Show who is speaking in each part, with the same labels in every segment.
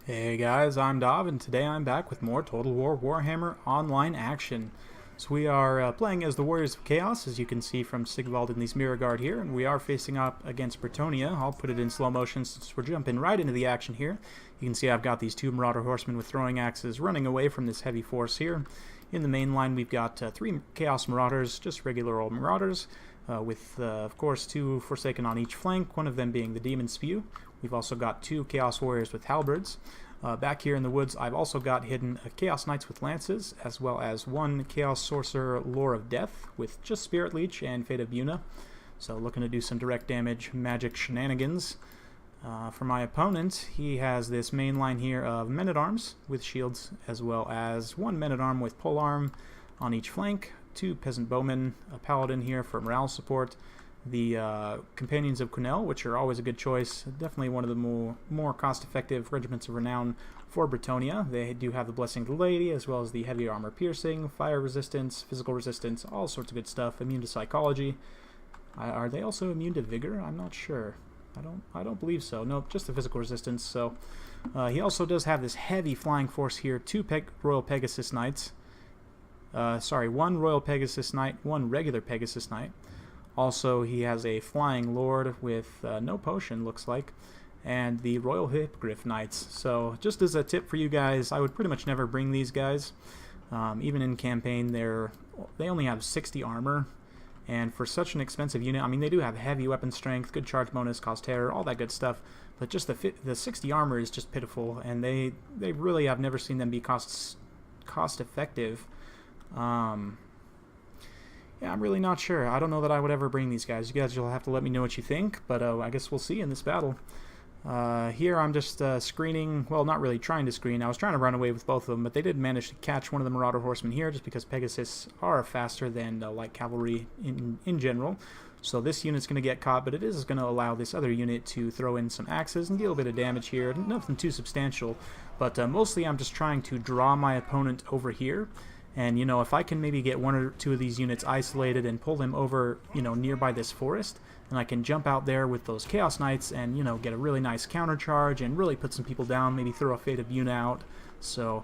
Speaker 1: Hey guys, I'm Dav, and today I'm back with more Total War Warhammer online action. So we are playing as the Warriors of Chaos, as you can see from Sigvald in these mirror guard here, and we are facing up against Bretonnia. I'll put it in slow motion since we're jumping right into the action here. You can see I've got these two Marauder Horsemen with throwing axes running away from this heavy force here. In the main line we've got three Chaos Marauders, just regular old Marauders, with of course two Forsaken on each flank, one of them being the Demon Spew. We've also got two Chaos Warriors with halberds. Back here in the woods, I've also got hidden Chaos Knights with lances, as well as one Chaos Sorcerer Lore of Death with just Spirit Leech and Fate of Buna. So looking to do some direct damage magic shenanigans. For my opponent, he has this main line here of Men-at-Arms with shields, as well as one Men-at-Arm with polearm on each flank, two Peasant Bowmen, a Paladin here for morale support, the Companions of Quenelle, which are always a good choice. Definitely one of the more cost-effective regiments of renown for Bretonnia. They do have the Blessing of the Lady, as well as the heavy armor piercing, fire resistance, physical resistance, all sorts of good stuff. Immune to psychology. Are they also immune to vigor? I'm not sure. I don't believe so. Nope, just the physical resistance. So he also does have this heavy flying force here. Two Royal Pegasus Knights. One Royal Pegasus Knight, one regular Pegasus Knight. Also, he has a Flying Lord with no potion, looks like, and the Royal Hippogriff Knights. So, just as a tip for you guys, I would pretty much never bring these guys. Even in campaign, they only have 60 armor, and for such an expensive unit, I mean, they do have heavy weapon strength, good charge bonus, cost terror, all that good stuff, but just the 60 armor is just pitiful, and they really, I've never seen them be cost effective. Yeah, I'm really not sure. I don't know that I would ever bring these guys. You guys will have to let me know what you think, but I guess we'll see in this battle. Here I'm just screening, well, not really trying to screen. I was trying to run away with both of them, but they did manage to catch one of the Marauder Horsemen here, just because Pegasus are faster than light cavalry in general. So this unit's going to get caught, but it is going to allow this other unit to throw in some axes and deal a bit of damage here. Nothing too substantial, but mostly I'm just trying to draw my opponent over here. And, you know, if I can maybe get one or two of these units isolated and pull them over, you know, nearby this forest, then I can jump out there with those Chaos Knights and, you know, get a really nice counter charge and really put some people down, maybe throw a Fate of Buna out. So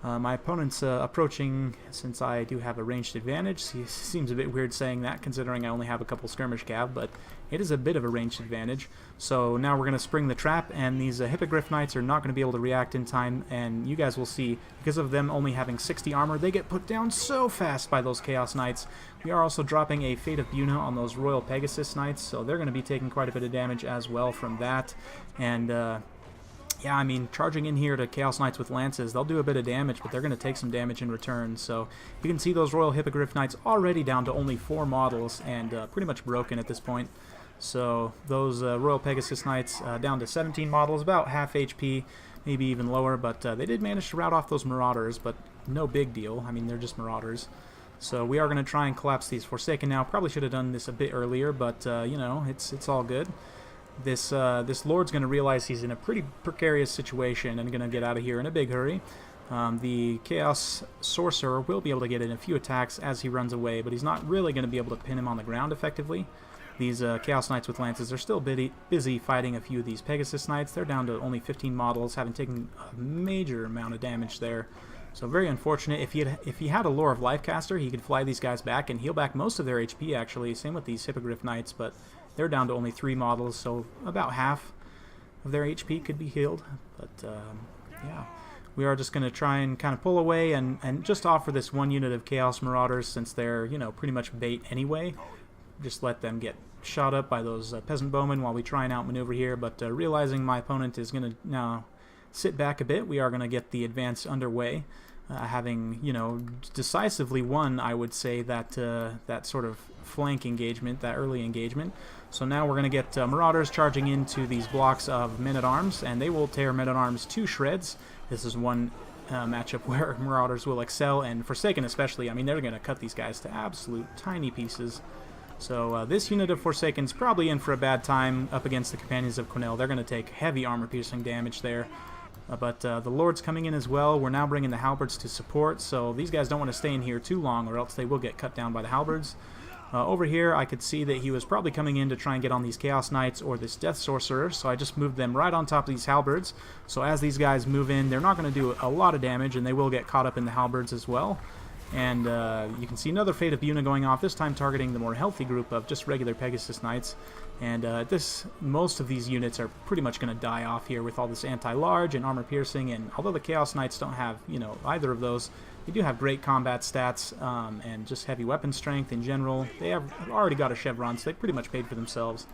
Speaker 1: my opponent's approaching, since I do have a ranged advantage. He seems a bit weird saying that, considering I only have a couple skirmish cav, but it is a bit of a ranged advantage. So now we're going to spring the trap, and these Hippogriff Knights are not going to be able to react in time, and you guys will see, because of them only having 60 armor, they get put down so fast by those Chaos Knights. We are also dropping a Fate of Buna on those Royal Pegasus Knights, so they're going to be taking quite a bit of damage as well from that. And yeah, I mean, charging in here to Chaos Knights with lances, they'll do a bit of damage, but they're going to take some damage in return. So you can see those Royal Hippogriff Knights already down to only 4 models and pretty much broken at this point. So those Royal Pegasus Knights down to 17 models, about half HP, maybe even lower, but they did manage to rout off those Marauders, but no big deal. I mean, they're just Marauders. So we are going to try and collapse these Forsaken now. Probably should have done this a bit earlier, but you know, it's all good. This Lord's going to realize he's in a pretty precarious situation and going to get out of here in a big hurry. The Chaos Sorcerer will be able to get in a few attacks as he runs away, but he's not really going to be able to pin him on the ground effectively. These Chaos Knights with lances are still busy fighting a few of these Pegasus Knights. They're down to only 15 models, having taken a major amount of damage there. So very unfortunate. If he had a Lore of Lifecaster, he could fly these guys back and heal back most of their HP, actually. Same with these Hippogriff Knights, but they're down to only 3 models, so about half of their HP could be healed. But yeah, we are just going to try and kind of pull away and just offer this one unit of Chaos Marauders, since they're, you know, pretty much bait anyway. Just let them get shot up by those Peasant Bowmen while we try and outmaneuver here. But realizing my opponent is going to now sit back a bit, we are going to get the advance underway. Having, you know, decisively won, I would say, that that sort of flank engagement, that early engagement. So now we're going to get Marauders charging into these blocks of Men-at-Arms, and they will tear Men-at-Arms to shreds. This is one matchup where Marauders will excel, and Forsaken especially. I mean, they're going to cut these guys to absolute tiny pieces. So this unit of Forsaken's probably in for a bad time up against the Companions of Quenelle. They're going to take heavy armor-piercing damage there. But the Lord's coming in as well. We're now bringing the halberds to support, so these guys don't want to stay in here too long, or else they will get cut down by the halberds. Over here, I could see that he was probably coming in to try and get on these Chaos Knights or this Death Sorcerer, so I just moved them right on top of these halberds. So as these guys move in, they're not going to do a lot of damage, and they will get caught up in the halberds as well. And you can see another Fate of Buna going off, this time targeting the more healthy group of just regular Pegasus Knights. And most of these units are pretty much going to die off here with all this anti-large and armor piercing, and although the Chaos Knights don't have, either of those, they do have great combat stats and just heavy weapon strength in general. They have already got a chevron, so they pretty much paid for themselves.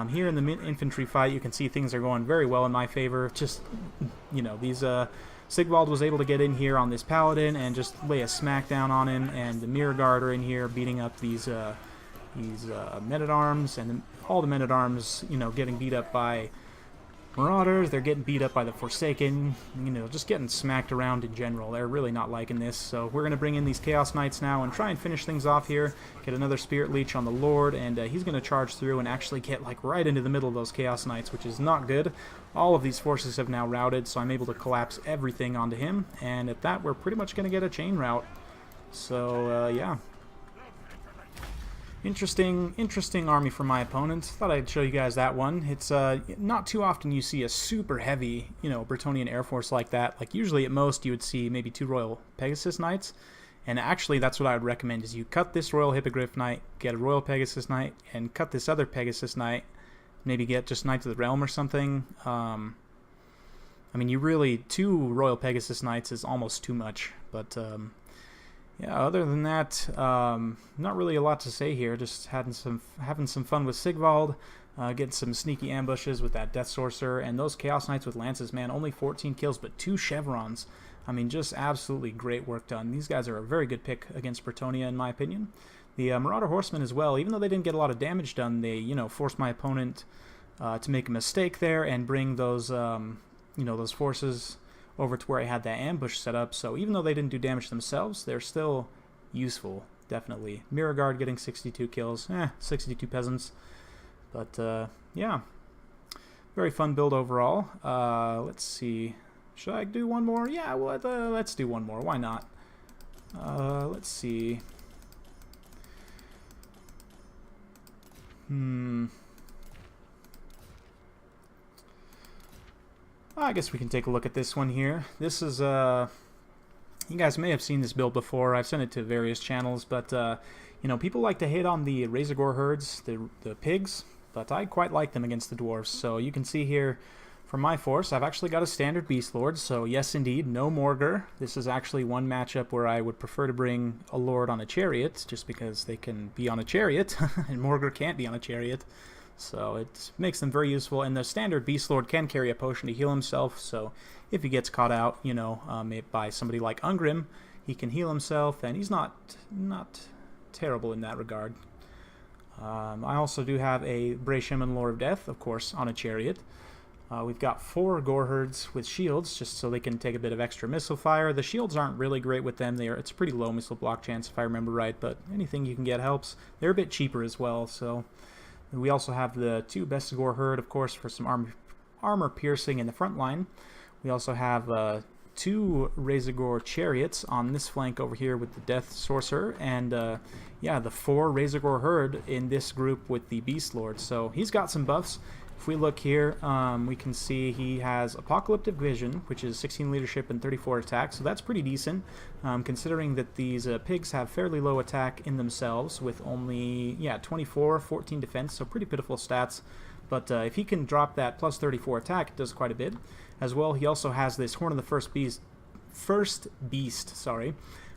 Speaker 1: Here in the infantry fight, you can see things are going very well in my favor. Just, these Sigvald was able to get in here on this paladin and just lay a smackdown on him, and the Mirror Guard are in here beating up these men-at-arms, and all the men-at-arms, getting beat up by Marauders. They're getting beat up by the Forsaken, just getting smacked around in general. They're really not liking this, so we're going to bring in these Chaos Knights now and try and finish things off here. Get another Spirit Leech on the Lord, and he's going to charge through and actually get right into the middle of those Chaos Knights, which is not good. All of these forces have now routed, so I'm able to collapse everything onto him, and at that, we're pretty much going to get a chain rout. So, yeah. Interesting army for my opponent. Thought I'd show you guys that one. It's not too often you see a super heavy, Bretonnian Air Force like that. Like usually at most you would see maybe 2 Royal Pegasus Knights. And actually that's what I would recommend is you cut this Royal Hippogriff Knight, get a Royal Pegasus Knight, and cut this other Pegasus Knight. Maybe get just Knights of the Realm or something. I mean, you really, 2 Royal Pegasus Knights is almost too much. But yeah, other than that, not really a lot to say here. Just having some fun with Sigvald, getting some sneaky ambushes with that Death Sorcerer, and those Chaos Knights with lances, man, only 14 kills, but 2 chevrons. I mean, just absolutely great work done. These guys are a very good pick against Bretonnia, in my opinion. The Marauder Horsemen as well, even though they didn't get a lot of damage done, they, forced my opponent to make a mistake there and bring those, those forces over to where I had that ambush set up. So even though they didn't do damage themselves, they're still useful, definitely. Mirror Guard getting 62 kills, 62 peasants. But yeah, very fun build overall. Let's see, should I do one more? Yeah, well, let's do one more. Why not? Let's see. I guess we can take a look at this one here. This is, you guys may have seen this build before. I've sent it to various channels, but, people like to hate on the Razorgore herds, the pigs, but I quite like them against the dwarves. So you can see here, for my force, I've actually got a standard Beastlord, so yes, indeed, no Morgr. This is actually one matchup where I would prefer to bring a Lord on a chariot, just because they can be on a chariot, and Morgr can't be on a chariot. So it makes them very useful, and the standard Beastlord can carry a potion to heal himself, so if he gets caught out, by somebody like Ungrim, he can heal himself, and he's not terrible in that regard. I also do have a Bretonnia Lord of Death, of course, on a chariot. We've got 4 Gore Herds with shields, just so they can take a bit of extra missile fire. The shields aren't really great with them. It's a pretty low missile block chance, if I remember right, but anything you can get helps. They're a bit cheaper as well, so... We also have the 2 Beastlord Herd, of course, for some armor piercing in the front line. We also have 2 Razorgore Chariots on this flank over here with the Death Sorcerer, and yeah, the 4 Razorgore Herd in this group with the Beastlord. So he's got some buffs. If we look here, we can see he has Apocalyptic Vision, which is 16 leadership and 34 attack, so that's pretty decent, considering that these pigs have fairly low attack in themselves with only, 24, 14 defense, so pretty pitiful stats. But if he can drop that plus 34 attack, it does quite a bit. As well, he also has this Horn of the First Beast,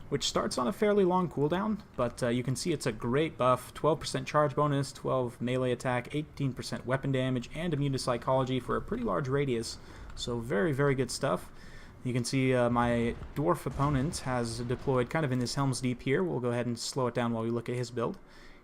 Speaker 1: which starts on a fairly long cooldown, but you can see it's a great buff. 12% charge bonus, 12 melee attack, 18% weapon damage, and immune to psychology for a pretty large radius. So very, very good stuff. You can see my dwarf opponent has deployed kind of in this Helm's Deep here. We'll go ahead and slow it down while we look at his build.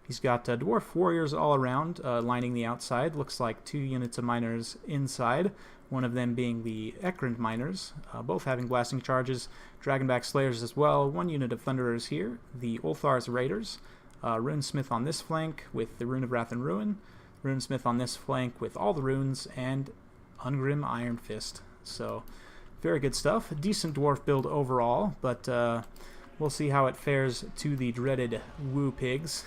Speaker 1: He's got dwarf warriors all around, lining the outside. Looks like 2 units of miners inside, one of them being the Ekrand miners, both having blasting charges. Dragonback Slayers as well, 1 unit of Thunderers here, the Ulthar's Raiders, Runesmith on this flank with the Rune of Wrath and Ruin, Runesmith on this flank with all the runes, and Ungrim Iron Fist. So, very good stuff. A decent dwarf build overall, but we'll see how it fares to the dreaded woo pigs.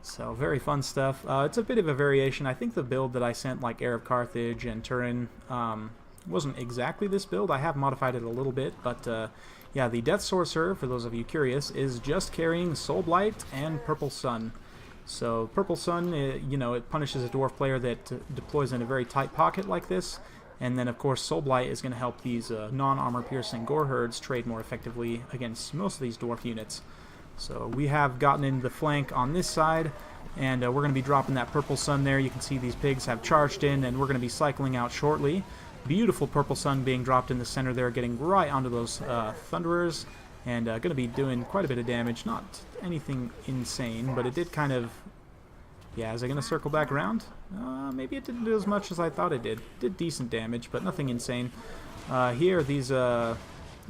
Speaker 1: So very fun stuff. It's a bit of a variation. I think the build that I sent, like Heir of Carthage and Turin, wasn't exactly this build. I have modified it a little bit, but yeah, the Death Sorcerer, for those of you curious, is just carrying Soul Blight and Purple Sun. So Purple Sun, you know, it punishes a dwarf player that deploys in a very tight pocket like this. And then, of course, Soul Blight is going to help these non-armor-piercing gore herds trade more effectively against most of these dwarf units. So we have gotten in the flank on this side, and we're going to be dropping that Purple Sun there. You can see these pigs have charged in, and we're going to be cycling out shortly. Beautiful Purple Sun being dropped in the center there, getting right onto those Thunderers, and going to be doing quite a bit of damage. Not anything insane, but it did kind of... Yeah, is it going to circle back around? Maybe it didn't do as much as I thought it did. It did decent damage, but nothing insane. Here, these gore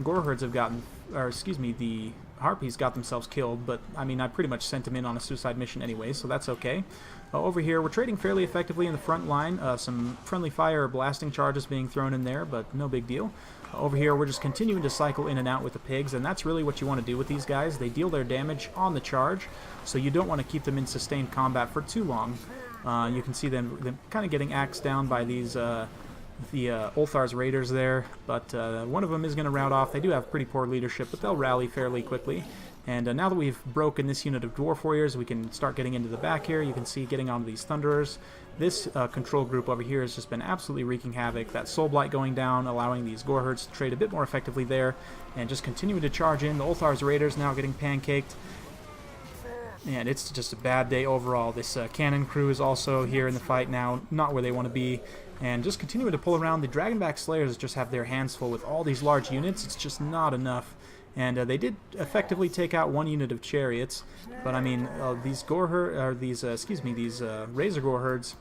Speaker 1: herds have gotten... Or, excuse me, the Harpies got themselves killed, but, I mean, I pretty much sent them in on a suicide mission anyway, so that's okay. Over here, we're trading fairly effectively in the front line. Some friendly fire blasting charges being thrown in there, but no big deal. Over here, we're just continuing to cycle in and out with the pigs, and that's really what you want to do with these guys. They deal their damage on the charge, so you don't want to keep them in sustained combat for too long. You can see them kind of getting axed down by these the Ulthar's Raiders there, but one of them is going to rout off. They do have pretty poor leadership, but they'll rally fairly quickly. And now that we've broken this unit of Dwarf Warriors, we can start getting into the back here. You can see getting onto these Thunderers. This control group over here has just been absolutely wreaking havoc. That Soul Blight going down, allowing these Gore Herds to trade a bit more effectively there, and just continuing to charge in. The Ulthar's Raiders now getting pancaked. And it's just a bad day overall. This cannon crew is also here in the fight now, not where they want to be. And just continuing to pull around. The Dragonback Slayers just have their hands full with all these large units. It's just not enough. And they did effectively take out one unit of chariots, but I mean, these Razor Gore herds,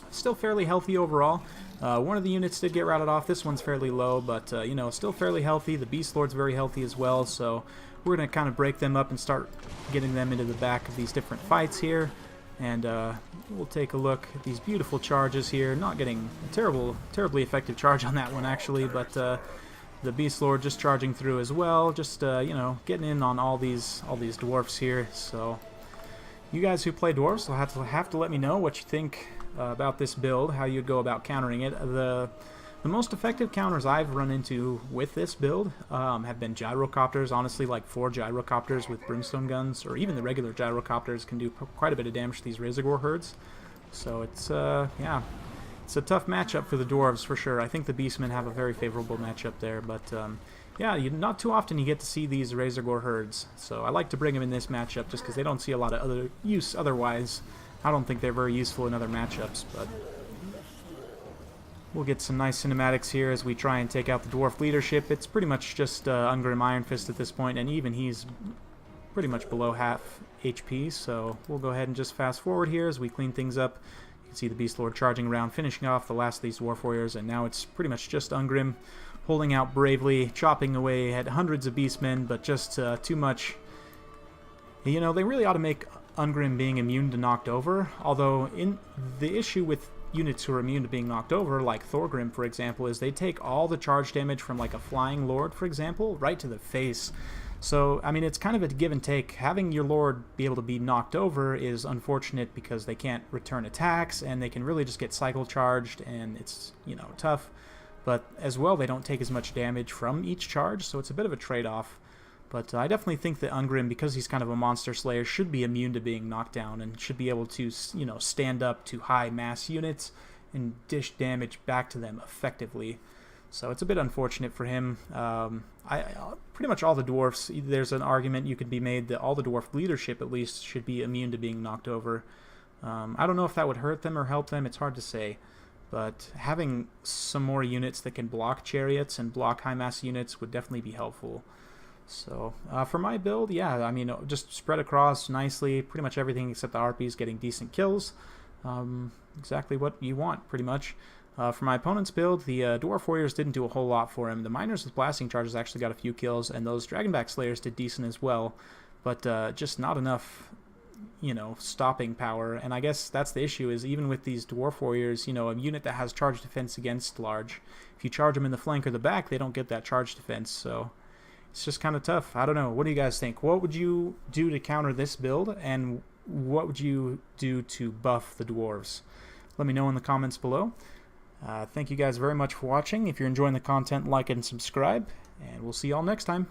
Speaker 1: still fairly healthy overall. One of the units did get routed off. This one's fairly low, but you know, still fairly healthy. The Beastlord's very healthy as well, so we're going to kind of break them up and start getting them into the back of these different fights here. And we'll take a look at these beautiful charges here. Not getting a terribly effective charge on that one actually, but the Beastlord just charging through as well, just you know, getting in on all these dwarfs here. So you guys who play dwarves will have to let me know what you think about this build, how you'd go about countering it. The most effective counters I've run into with this build have been gyrocopters. Honestly, like 4 gyrocopters with brimstone guns, or even the regular gyrocopters can do quite a bit of damage to these Razorgore herds. So it's yeah. It's a tough matchup for the dwarves, for sure. I think the beastmen have a very favorable matchup there, but yeah, not too often you get to see these Razorgore herds, so I like to bring them in this matchup just because they don't see a lot of other use otherwise. I don't think they're very useful in other matchups, but we'll get some nice cinematics here as we try and take out the dwarf leadership. It's pretty much just Ungrim Iron Fist at this point, and even he's pretty much below half HP, so we'll go ahead and just fast forward here as we clean things up. See the Beastlord charging around, finishing off the last of these Dwarf Warriors, and now it's pretty much just Ungrim holding out bravely, chopping away at hundreds of Beastmen, but just too much. You know, they really ought to make Ungrim being immune to knocked over, although in the issue with units who are immune to being knocked over, like Thorgrim, for example, is they take all the charge damage from like a Flying Lord, for example, right to the face. So, I mean, it's kind of a give and take. Having your Lord be able to be knocked over is unfortunate because they can't return attacks, and they can really just get cycle charged, and it's, you know, tough. But as well, they don't take as much damage from each charge, so it's a bit of a trade-off. But I definitely think that Ungrim, because he's kind of a monster slayer, should be immune to being knocked down, and should be able to, you know, stand up to high mass units and dish damage back to them effectively. So it's a bit unfortunate for him. Pretty much all the dwarfs, there's an argument you could be made that all the dwarf leadership, at least, should be immune to being knocked over. I don't know if that would hurt them or help them, it's hard to say. But having some more units that can block chariots and block high mass units would definitely be helpful. So for my build, yeah, I mean, just spread across nicely, pretty much everything except the Harpies getting decent kills. Exactly what you want, pretty much. For my opponent's build, the Dwarf Warriors didn't do a whole lot for him. The Miners with Blasting Charges actually got a few kills, and those Dragonback Slayers did decent as well, but just not enough, you know, stopping power. And I guess that's the issue, is even with these Dwarf Warriors, you know, a unit that has charge defense against large, if you charge them in the flank or the back, they don't get that charge defense, so it's just kind of tough. I don't know. What do you guys think? What would you do to counter this build, and what would you do to buff the dwarves? Let me know in the comments below. Thank you guys very much for watching. If you're enjoying the content, like and subscribe, and we'll see y'all next time.